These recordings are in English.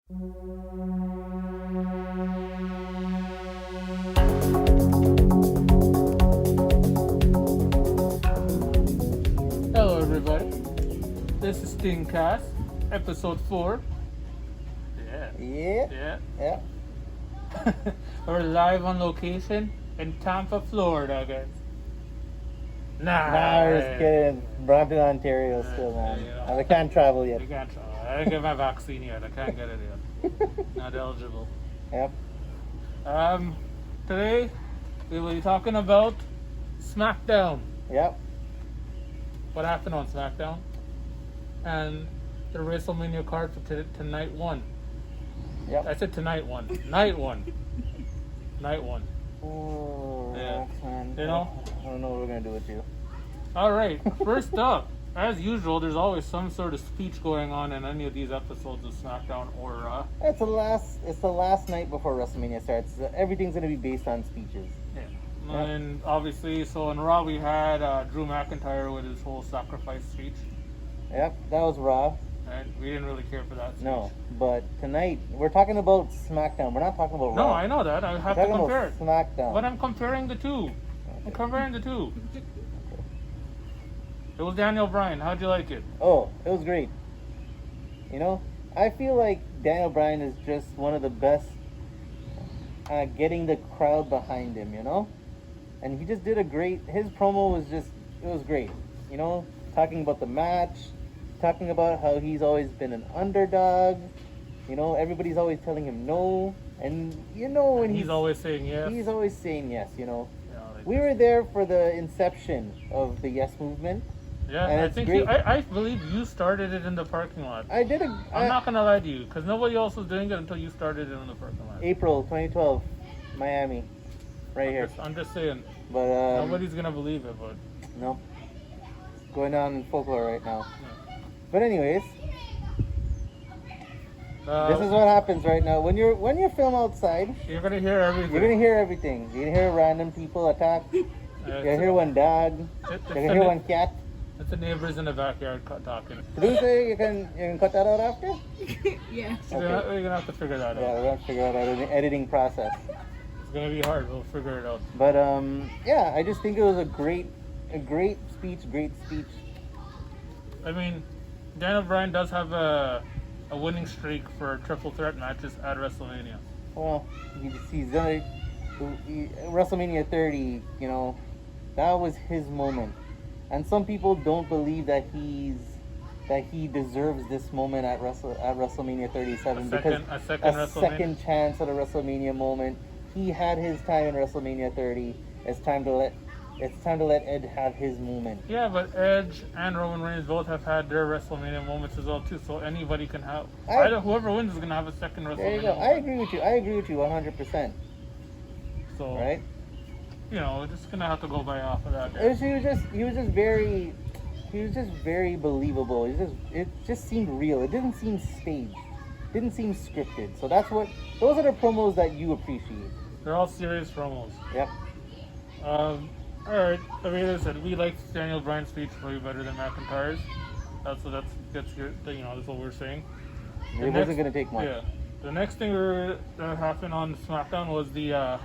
Hello, everybody. This is StingCast, episode 4. Yeah. We're live on location in Tampa, Florida, guys. Nah, we're just kidding. Brampton, Ontario still, man. I can't travel yet. You can't travel. I didn't get my vaccine yet. I can't get it yet. Not eligible. Yep. Today, we will be talking about SmackDown. Yep. What happened on SmackDown? And the WrestleMania card for tonight one. Yep. I said tonight one. Night one. Night one. Oh, Yeah. man. You know? I don't know what we're gonna do with you. Alright, first up, as usual, there's always some sort of speech going on in any of these episodes of SmackDown or Raw. It's the last night before WrestleMania starts. Everything's gonna be based on speeches. Yeah. Yep. And obviously, so in Raw we had Drew McIntyre with his whole sacrifice speech. Yep, that was Raw. And we didn't really care for that speech. No, but tonight we're talking about SmackDown. We're not talking about Raw. No, I know that. I have we're to talking compare it. about SmackDown. But I'm comparing the two. I'm comparing the two. It was Daniel Bryan. How'd you like it? Oh, it was great. You know, I feel like Daniel Bryan is just one of the best at getting the crowd behind him, you know? And he just did his promo was just, it was great. You know, talking about the match, talking about how he's always been an underdog. You know, everybody's always telling him no. And you know when he's always saying yes. He's always saying yes, you know. Yeah, like We were there for the inception of the yes movement. Yeah, and I it's think great. I believe you started it in the parking lot. I'm not gonna lie to you, because nobody else was doing it until you started it in the parking lot. April 2012, Miami, right here. I'm just saying, But nobody's gonna believe it, but no, it's going on in folklore right now. yeah. But anyways, this is what happens right now. When you film outside, you're gonna hear everything. you're gonna hear everything. You're gonna hear random people attack. You're gonna hear one dog. You're gonna hear one cat. It's the neighbors in the backyard talking. Producer, you can cut that out after. Yeah. So Okay. we're gonna have to figure that Yeah, out. we're gonna figure out the editing process. It's gonna be hard. We'll figure it out. But yeah, I just think it was a great speech. I mean, Daniel Bryan does have a winning streak for triple threat matches at WrestleMania. Well, he's done it. WrestleMania 30, you know, that was his moment. And some people don't believe that he deserves this moment at WrestleMania 37 because a second chance at a WrestleMania moment. He had his time in WrestleMania 30. It's time to let Ed have his moment. Yeah, but Edge and Roman Reigns both have had their WrestleMania moments as well too. So anybody can have. Whoever wins is gonna have a second WrestleMania. There you go. Moment. I agree with you 100%. So Right? you know, we're just gonna have to go by off of that. He was just very believable. It just seemed real. It didn't seem staged. It didn't seem scripted. So those are the promos that you appreciate. They're all serious promos. Yep. All right. I mean, as I said, we liked Daniel Bryan's speech way better than McIntyre's. That's what we're saying. It wasn't gonna take much. Yeah. The next thing that happened on SmackDown was the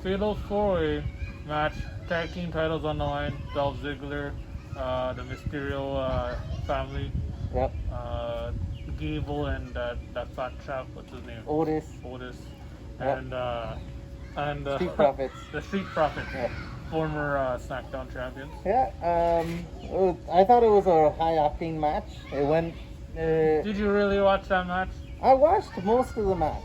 Fatal 4-Way match. Tag team titles on the line. Dolph Ziggler, the Mysterio family. Yep. Gable and that fat chap. What's his name? Otis. Yep. And Street Profits. The Street Profits. Yep. Former SmackDown champions. Yeah. I thought it was a high octane match. It went. Did you really watch that match? I watched most of the match.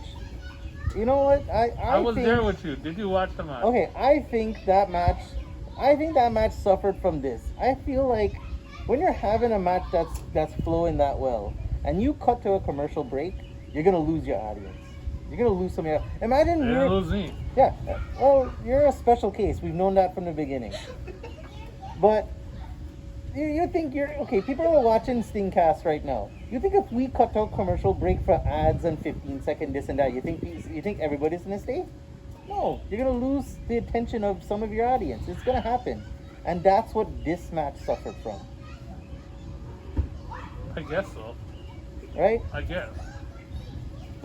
You know what? I was there with you. Did you watch the match? Okay, I think that match suffered from this. I feel like when you're having a match that's flowing that well, and you cut to a commercial break, you're gonna lose your audience. You're gonna lose some of your. Imagine you're gonna lose me. Yeah. Well, you're a special case. We've known that from the beginning. But you think you're okay? People are watching StingCast right now. You think if we cut out commercial break for ads and 15-second this and that, you think everybody's gonna stay? No, you're gonna lose the attention of some of your audience. It's gonna happen, and that's what this match suffered from. I guess so. Right? I guess.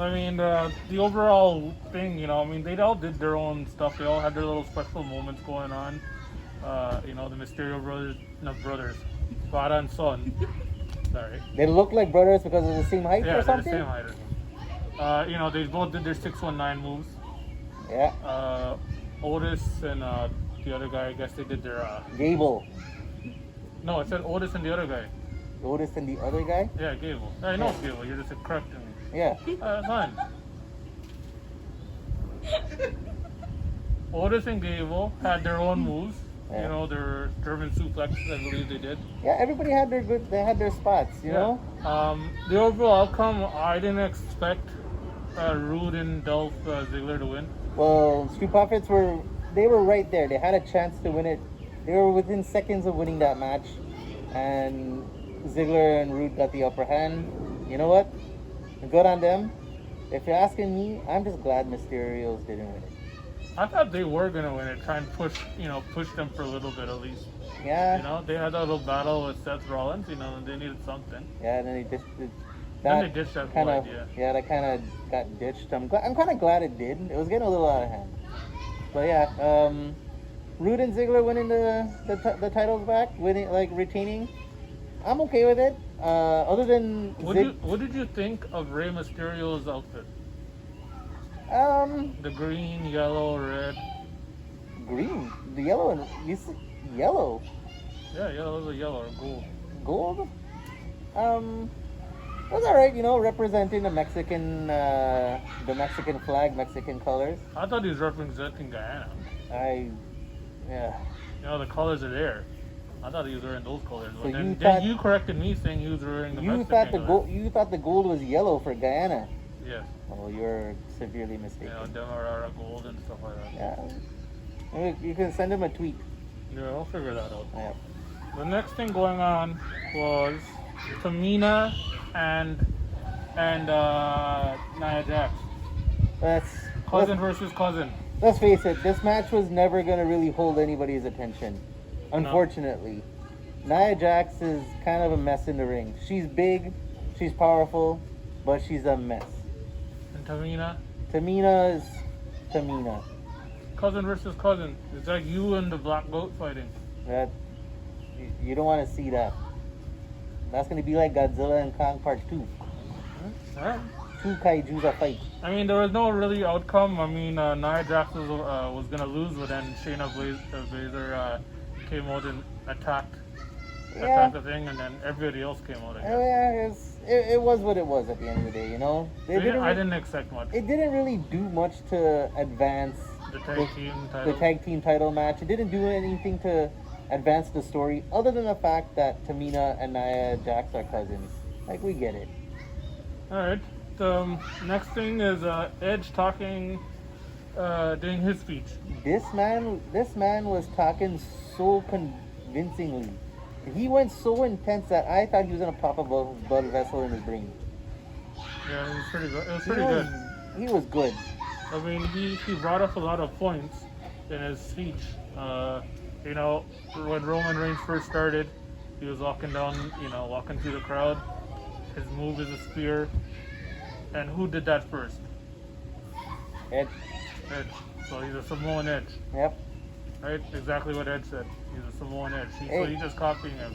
I mean, the overall thing, you know, I mean, they all did their own stuff. They all had their little special moments going on. You know, the Mysterio brothers, not brothers, father and son. Sorry. They look like brothers because of the same height Yeah, or they're the something? same height. You know, they both did their 619 moves. Yeah. Otis and the other guy, I guess they did their. Gable. No, it said Otis and the other guy. Otis and the other guy? Yeah, Gable. I know it's Gable. You're just correcting me. Yeah. Fine. Otis and Gable had their own moves. Yeah. You know, their German suplexes, I believe they did. Yeah, everybody had their good. They had their spots, you know. The overall outcome, I didn't expect Rude and Dolph Ziggler to win. Well, Street Profits were right there. They had a chance to win it. They were within seconds of winning that match, and Ziggler and Rude got the upper hand. You know what? Good on them. If you're asking me, I'm just glad Mysterios didn't win it. I thought they were gonna win it, try and push them for a little bit at least. Yeah. You know, they had that little battle with Seth Rollins. You know, and they needed something. Yeah, and then they just Then they ditched that whole idea. Yeah, that kind of got ditched. I'm kind of glad it did. It was getting a little out of hand. But yeah, Rude and Ziggler winning the titles back, retaining. I'm okay with it. Other than what did you think of Rey Mysterio's outfit? The green, yellow, red. Green, the yellow, and you see yellow. Yeah, yellow was a yellow or gold. Gold. It was alright, you know, representing the Mexican flag, Mexican colors. I thought he was representing Guyana. Yeah. You know, the colors are there. I thought he was wearing those colors. So But then you corrected me saying he was wearing the Mexican colors. You thought the gold was yellow for Guyana. Yes. Oh, you're severely mistaken. You know, Demerara gold and stuff like that. Yeah. You can send him a tweet. Yeah, I'll figure that out. Yeah. The next thing going on was Tamina and Nia Jax. Cousin versus cousin. Let's face it, this match was never going to really hold anybody's attention. Unfortunately. No. Nia Jax is kind of a mess in the ring. She's big, she's powerful, but she's a mess. And Tamina? Tamina is Tamina. Cousin versus cousin. It's like you and the black goat fighting. You don't want to see that. That's going to be like Godzilla and Kong Part 2. Alright. Two kaijus a fight. I mean, there was no really outcome. I mean, Nia Jax was going to lose, but then Shayna Baszler came out and attacked the thing, and then everybody else came out again. Yeah, it was what it was at the end of the day, you know? I didn't expect much. It didn't really do much to advance the tag team title match. It didn't do anything to advance the story, other than the fact that Tamina and Nia Jax are cousins. Like, we get it. Alright. The next thing is Edge talking, doing his speech. This man was talking so convincingly. He went so intense that I thought he was gonna pop a blood vessel in his brain. Yeah, it was pretty good. It was pretty good. He was good. I mean, he brought up a lot of points in his speech. You know, when Roman Reigns first started, he was walking through the crowd. His move is a spear. And who did that first? Edge. So he's a Samoan Edge. Yep. Right? Exactly what Edge said. He's a Samoan Edge. So he's just copying him.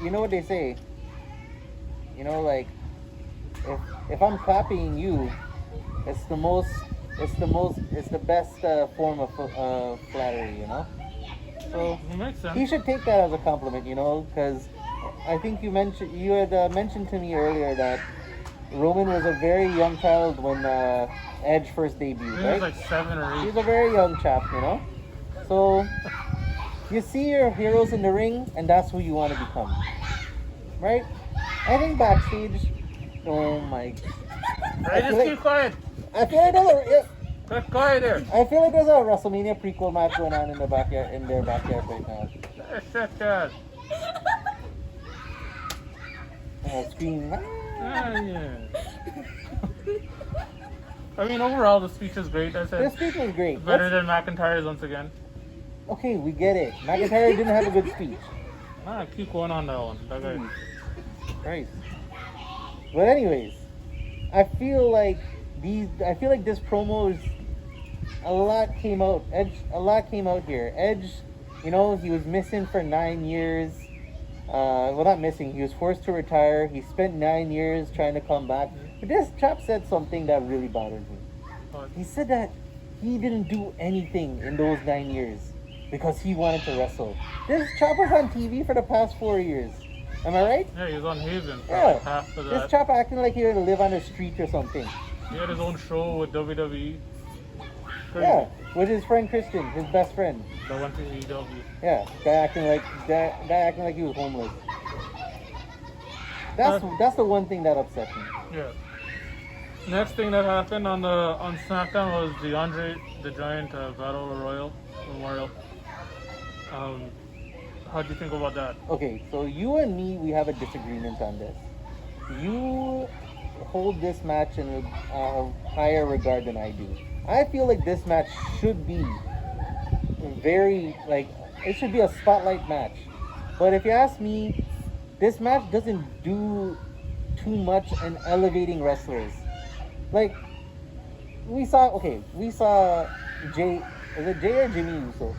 You know what they say? You know, like, if I'm copying you, it's the best form of flattery, you know? So it makes sense. He should take that as a compliment, you know, because I think you had mentioned to me earlier that Roman was a very young child when Edge first debuted, right? He was like 7 or 8. He's a very young chap, you know? So, you see your heroes in the ring, and that's who you want to become. Right? I think backstage, oh my... Right, just keep quiet. I feel like Keep quiet there. I feel like there's a WrestleMania prequel match going on in their backyard right now. Shut that. Scream. Yeah. I mean, overall, the speech is great. I said The speech was great. better than McIntyre's once again. Okay, we get it. McIntyre didn't have a good speech. Keep going on that one. That guy. Christ. But anyways, I feel like I feel like this promo is a lot came out. A lot came out here. Edge, he was missing for 9 years. Well, not missing. He was forced to retire. He spent 9 years trying to come back. But this chap said something that really bothered me. He said that he didn't do anything in those 9 years because he wanted to wrestle. This chap was on TV for the past 4 years. Am I right? Yeah, he was on Haven for Yeah. half of that. This chap acting like he had to live on the street or something. He had his own show with WWE. Crazy. Yeah, with his friend Christian, his best friend. That went to AEW. Yeah, guy acting like he was homeless. That's the one thing that upset me. Yeah. Next thing that happened on SmackDown was the Andre the Giant Battle Royal Memorial. How do you think about that? Okay, so you and me, we have a disagreement on this. You hold this match in a higher regard than I do. I feel like this match should be it should be a spotlight match. But if you ask me, this match doesn't do too much in elevating wrestlers. Like, we saw Jay, is it Jay or Jimmy Uso?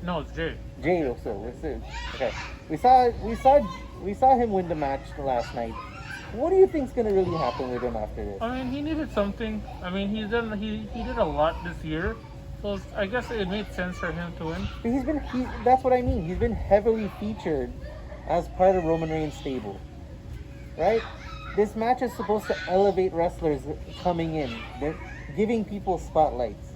No, it's Jay. Jay Uso. Okay. We saw him win the match last night. What do you think's gonna really happen with him after this? I mean, he needed something. I mean, he did a lot this year, so I guess it made sense for him to win. But that's what I mean. He's been heavily featured as part of Roman Reigns' stable, right? This match is supposed to elevate wrestlers coming in. They're giving people spotlights.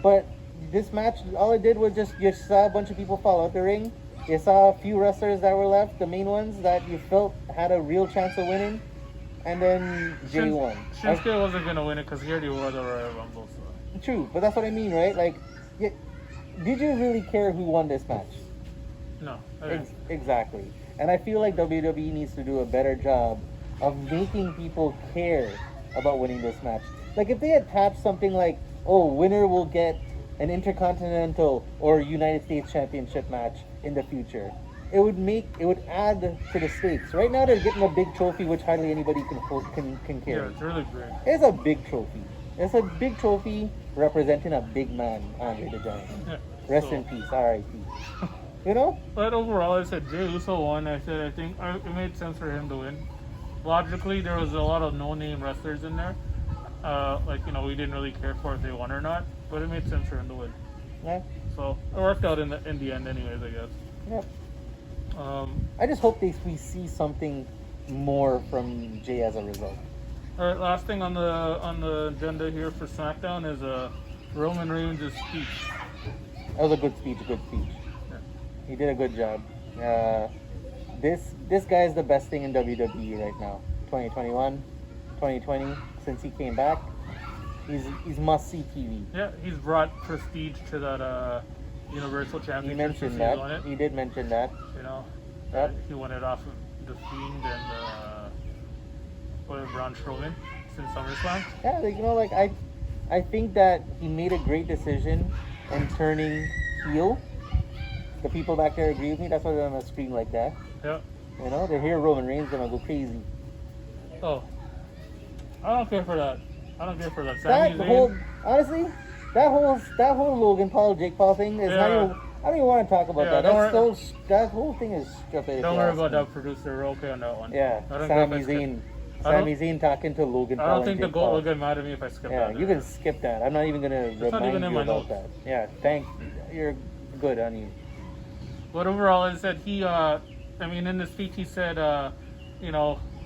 But this match, all it did was you saw a bunch of people fall out the ring. You saw a few wrestlers that were left, the main ones that you felt had a real chance of winning, and then Jay won. Shinsuke wasn't gonna win it because he already won the Royal Rumble. So. True, but that's what I mean, right? Like, did you really care who won this match? No. I didn't. Exactly. And I feel like WWE needs to do a better job of making people care about winning this match. Like, if they attach something like, winner will get an Intercontinental or United States Championship match in the future, it would add to the stakes. Right now they're getting a big trophy which hardly anybody can carry. Yeah, it's really big. It's a big trophy. It's a big trophy representing a big man, Andre the Giant. Yeah, Rest in peace, R.I.P. You know? But overall, I said Jey Uso won. I think it made sense for him to win. Logically, there was a lot of no-name wrestlers in there. We didn't really care for if they won or not, but it made sense for him to win. Yeah. So it worked out in the end, anyways, I guess. Yeah. I just hope we see something more from Jay as a result. All right, last thing on the agenda here for SmackDown is Roman Reigns' speech. That was a good speech. Yeah. He did a good job. This guy is the best thing in WWE right now. 2021, 2020, since he came back, he's must-see TV. Yeah, he's brought prestige to that Universal Championship. He mentioned that. He did mention that. Yep. He won it off of The Fiend and Braun Strowman since SummerSlam. Yeah, I think that he made a great decision in turning heel. The people back there agree with me. That's why they're gonna scream like that. Yeah. They hear Roman Reigns, they're gonna go crazy. Oh, I don't care for that. Honestly, that whole Logan Paul, Jake Paul thing is not even. I don't even want to talk about that. That whole thing is stupid. Don't worry about that, producer. We're okay on that one. Yeah, Sami Zayn talking to Logan Paul. I don't think the GOAT will get mad at me if I skip that. Yeah, you can skip that. I'm not even gonna remind you about that. Yeah, you're good, honey. But overall, as I said, in the speech he said,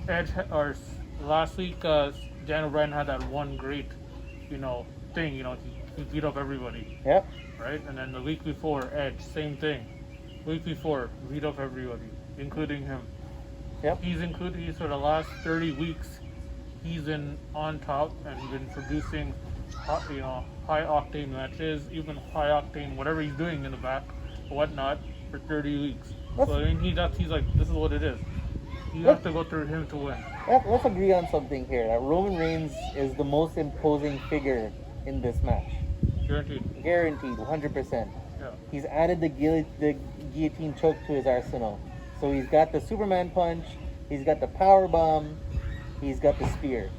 Edge or last week, Daniel Bryan had that one great, thing. He beat up everybody. Yep. Right, and then the week before, Edge, same thing. Week before, beat up everybody, including him. Yep. He's for the last 30 weeks, he's been on top and been producing, high octane matches, even high octane whatever he's doing in the back, whatnot, for 30 weeks. He's like, this is what it is. You have to go through him to win. Let's agree on something here. That Roman Reigns is the most imposing figure in this match. Guaranteed, 100%. Yeah. He's added the guillotine choke to his arsenal. So he's got the Superman punch, he's got the power bomb, he's got the spear,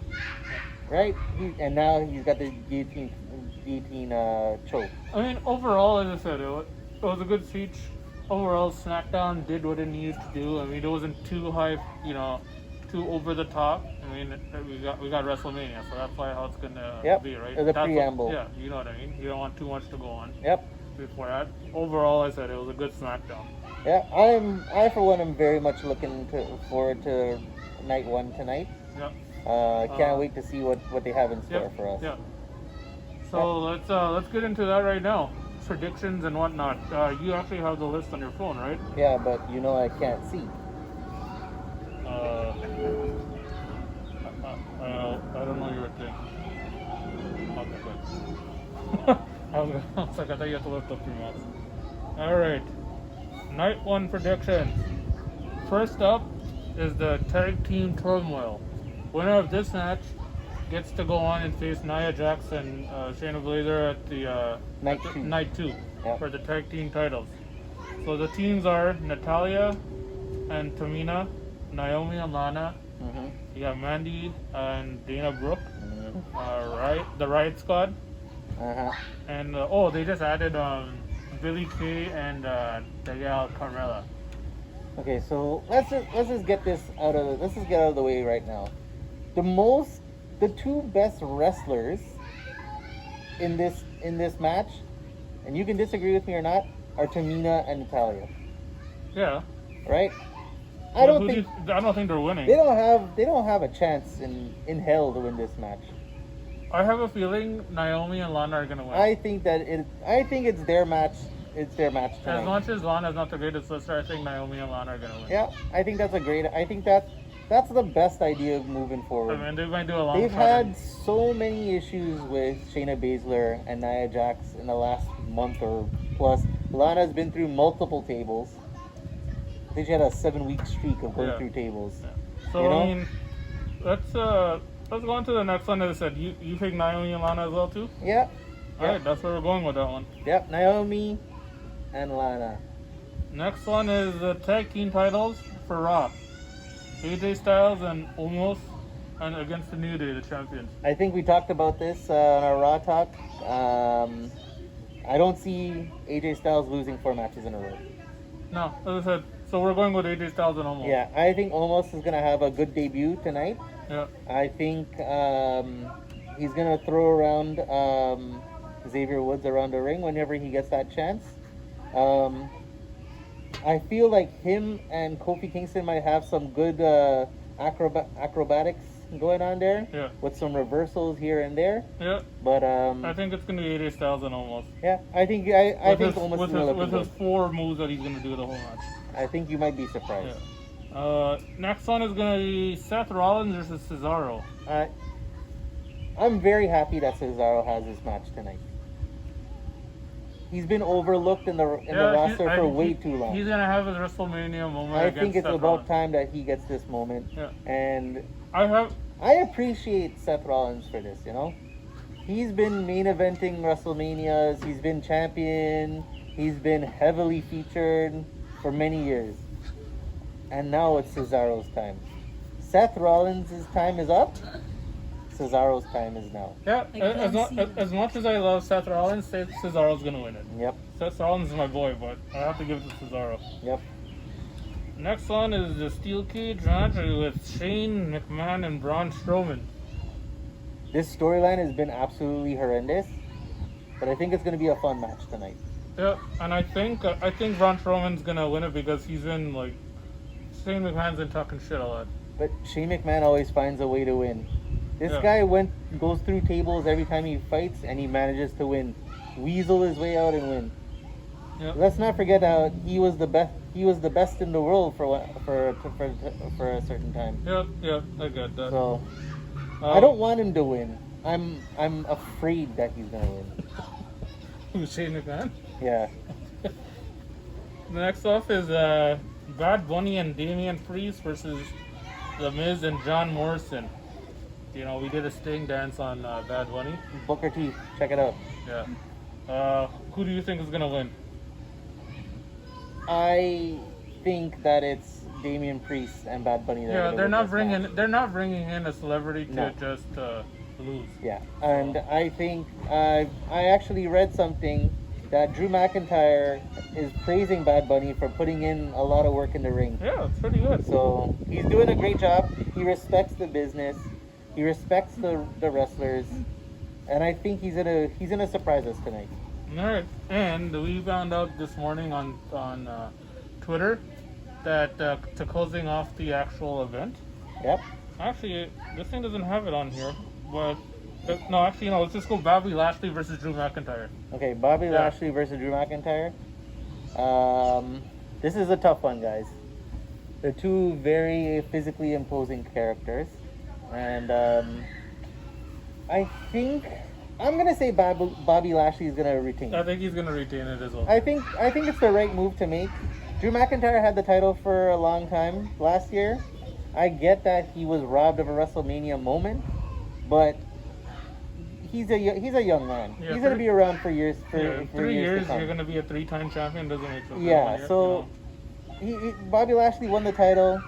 right? And now he's got the guillotine choke. I mean, overall, as I said, it was a good speech. Overall, SmackDown did what it needed to do. I mean, it wasn't too high, too over the top. I mean, we got WrestleMania, so that's why how it's gonna be, right? As a preamble. Yeah, you know what I mean. You don't want too much to go on. Yep. Before that, overall, I said it was a good SmackDown. Yeah, I for one am very much looking forward to night one tonight. Yeah. Can't wait to see what they have in store for us. Yeah. So let's get into that right now. Predictions and whatnot. You actually have the list on your phone, right? Yeah, but I can't see. I don't know your thing. Okay, good. I was like, I thought you had to lift up your mouse. All right. Night one predictions. First up is the Tag Team Turmoil. Winner of this match gets to go on and face Nia Jax and Shayna Baszler at the night two for the tag team titles. So the teams are Natalya and Tamina, Naomi and Lana. Mm-hmm. You got Mandy and Dana Brooke. Mm-hmm. The Riot Squad. Uh-huh. And they just added Billy Kay and Danielle Carmella. Okay, so let's just get this out of the way right now. The two best wrestlers in this match, and you can disagree with me or not, are Tamina and Natalya. Yeah. Right? I don't think they're winning. They don't have a chance in hell to win this match. I have a feeling Naomi and Lana are gonna win. I think it's their match. It's their match tonight. As much as Lana's not the greatest sister, I think Naomi and Lana are gonna win. Yeah, I think that's that's the best idea moving forward. I mean, they might do a long. They've had so many issues with Shayna Baszler and Nia Jax in the last month or plus. Lana's been through multiple tables. I think she had a 7-week streak of going through tables. Yeah. So I mean, let's go on to the next one. As I said, you pick Naomi and Lana as well too. Yeah. All right, that's where we're going with that one. Yep, Naomi and Lana. Next one is the tag team titles for Raw. AJ Styles and Omos and against the New Day, the champions. I think we talked about this on our Raw talk. I don't see AJ Styles losing 4 matches in a row. No, as I said, so we're going with AJ Styles and Omos. Yeah, I think Omos is going to have a good debut tonight. Yeah. I think he's going to throw around Xavier Woods around the ring whenever he gets that chance. I feel like him and Kofi Kingston might have some good acrobatics going on there. Yeah. With some reversals here and there. Yeah. But I think it's gonna be AJ Styles and Omos. Yeah, I think Omos is gonna look with good. his 4 moves that he's gonna do the whole match. I think you might be surprised. Yeah. Next one is gonna be Seth Rollins versus Cesaro. I'm very happy that Cesaro has this match tonight. He's been overlooked in the roster for way too long. He's gonna have his WrestleMania moment. I think it's Seth about Rollins. time that he gets this moment. Yeah. And I appreciate Seth Rollins for this. He's been main eventing WrestleManias. He's been champion. He's been heavily featured for many years. And now it's Cesaro's time. Seth Rollins' time is up. Cesaro's time is now. Yeah, as much as I love Seth Rollins, Cesaro's gonna win it. Yep. Seth Rollins is my boy, but I have to give it to Cesaro. Yep. Next one is the Steel Cage match with Shane McMahon and Braun Strowman. This storyline has been absolutely horrendous, but I think it's going to be a fun match tonight. Yeah, and I think Braun Strowman's gonna win it because he's been Shane McMahon's been talking shit a lot. But Shane McMahon always finds a way to win. This guy goes through tables every time he fights, and he manages to win. Weasel his way out and win. Yep. Let's not forget how he was the best. He was the best in the world for a certain time. Yeah, I get that. So I don't want him to win. I'm afraid that he's gonna win. Who's Shane McMahon? Yeah. Next off is Bad Bunny and Damian Priest versus The Miz and John Morrison. We did a Sting dance on Bad Bunny. Booker T, check it out. Yeah. Who do you think is gonna win? think that it's Damian Priest and Bad Bunny. That are Yeah, gonna they're win not this bringing match. they're not bringing in a celebrity to No. just lose. Yeah, and I think I actually read something that Drew McIntyre is praising Bad Bunny for putting in a lot of work in the ring. Yeah, it's pretty good. So he's doing a great job. He respects the business. He respects the wrestlers, and I think he's gonna surprise us tonight. All right, and we found out this morning on Twitter that to closing off the actual event. Yep. Actually, this thing doesn't have it on here, but no, actually, no. Let's just go Bobby Lashley versus Drew McIntyre. Okay, Bobby Yeah. Lashley versus Drew McIntyre. This is a tough one, guys. They're two very physically imposing characters, and I think I'm gonna say Bobby Lashley is gonna retain. I think he's gonna retain it as well. I think it's the right move to make. Drew McIntyre had the title for a long time last year. I get that he was robbed of a WrestleMania moment, but he's a young man. Yeah, He's gonna be around for years. For 3 years years, to come. you're gonna be a 3-time champion. Doesn't make sense. Yeah. So Bobby Lashley won the title.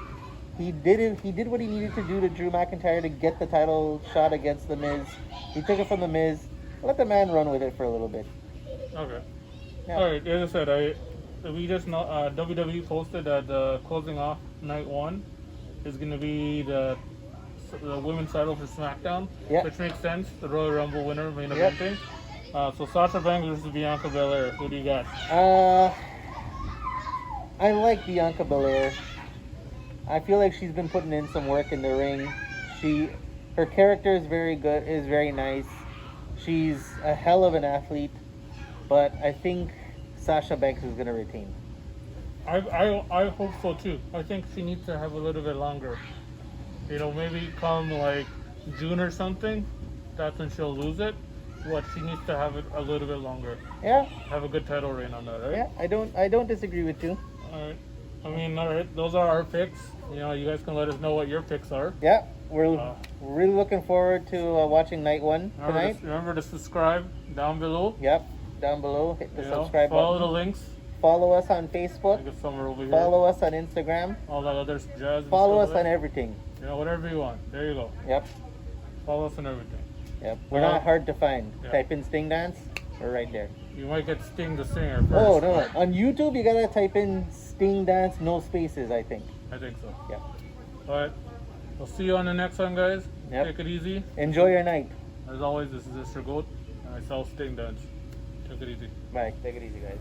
He did it. He did what he needed to do to Drew McIntyre to get the title shot against the Miz. He took it from the Miz. Let the man run with it for a little bit. Okay. Yeah. All right. As I said, we just know WWE posted that the closing off night one is going to be the women's title for SmackDown, Yep. which makes sense. The Royal Rumble winner main Yep. eventing. So Sasha Banks versus Bianca Belair. Who do you got? I like Bianca Belair. I feel like she's been putting in some work in the ring. Her character is very good, is very nice. She's a hell of an athlete, but I think Sasha Banks is gonna retain. I hope so too. I think she needs to have a little bit longer. You know, maybe come like June or something. That's when she'll lose it. But she needs to have it a little bit longer. Yeah, Have a good title reign on that, right? yeah. I don't disagree with you. All right. I mean, all right. Those are our picks. You know, you guys can let us know what your picks are. Yeah, we're Uh, really looking forward to watching night one tonight. Remember to subscribe down below. Yep, down below, hit the You know, subscribe follow button. the links. Follow us on Facebook. I guess somewhere over here. Follow us on Instagram. All that other jazz. and Follow stuff us like on everything. You know, whatever you want. There you go. Yep, Follow us on everything. yep. We're Uh, not hard to find. yeah. Type in Sting Dance. We're right there. You might get Sting the Singer first. Oh no! On YouTube, you gotta type in Sting Dance, no spaces. I think. I think so. Yeah. All right. We'll see you on the next one, guys. Yep. Take it easy. Enjoy your night. As always, this is Mr. Goat, and I sell Sting Dance. Take it easy. Bye. Take it easy, guys.